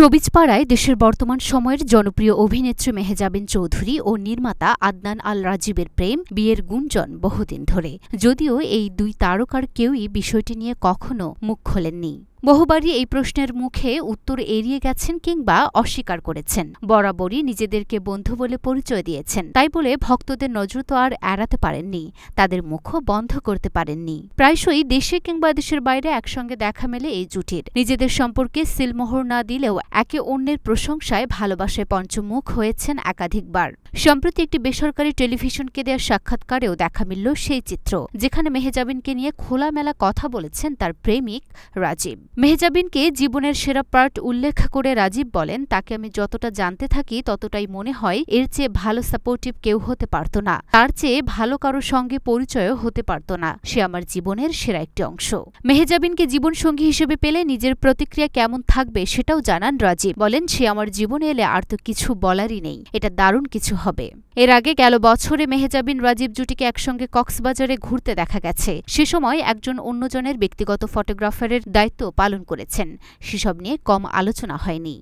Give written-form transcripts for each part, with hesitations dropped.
শোবিজ-পাড়ায় দেশের বর্তমান সময়ের জনপ্রিয় অভিনেত্রী মেহজাবিন চৌধুরী ও নির্মাতা আদনান আল রাজীবের প্রেম বিয়ের গুঞ্জন বহুদিন ধরে, যদিও এই দুই তারকার কেউই বিষয়টি নিয়ে কখনো মুখ খোলেননি। বহুবারই এই প্রশ্নের মুখে উত্তর এড়িয়ে গেছেন কিংবা অস্বীকার করেছেন। বরাবরই নিজেদেরকে বন্ধু বলে পরিচয় দিয়েছেন। তাই বলে ভক্তদের নজর তো আর এড়াতে পারেননি, তাদের মুখও বন্ধ করতে পারেননি। প্রায়শই দেশে কিংবা দেশের বাইরে একসঙ্গে দেখা মেলে এই জুটির। নিজেদের সম্পর্কে সিলমোহর না দিলেও একে অন্যের প্রশংসায় ভালোবাসায় পঞ্চমুখ হয়েছেন একাধিকবার। সম্প্রতি একটি বেসরকারি টেলিভিশনকে দেওয়া সাক্ষাৎকারেও দেখা মিলল সেই চিত্র, যেখানে মেহজাবিনকে নিয়ে খোলামেলা কথা বলেছেন তার প্রেমিক রাজীব। মেহজাবিনকে জীবনের সেরা পার্ট উল্লেখ করে রাজীব বলেন, তাকে আমি যতটা জানতে থাকি ততটাই মনে হয় এর চেয়ে ভালো সাপোর্টিভ কেউ হতে পারত না, তার চেয়ে ভালো কারোর সঙ্গে পরিচয়ও হতে পারত না। সে আমার জীবনের সেরা একটি অংশ। মেহজাবিনকে জীবনসঙ্গী হিসেবে পেলে নিজের প্রতিক্রিয়া কেমন থাকবে সেটাও জানান রাজীব। বলেন, সে আমার জীবনে এলে আর তো কিছু বলারই নেই, এটা দারুণ কিছু হবে। এর আগে গেল বছরে মেহজাবিন রাজীব জুটিকে একসঙ্গে কক্সবাজারে ঘুরতে দেখা গেছে। সে সময় একজন অন্যজনের ব্যক্তিগত ফটোগ্রাফারের দায়িত্ব পালন করেছেন। সেসব নিয়ে কম আলোচনা হয়নি।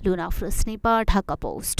Luna Afroz, Dhaka post.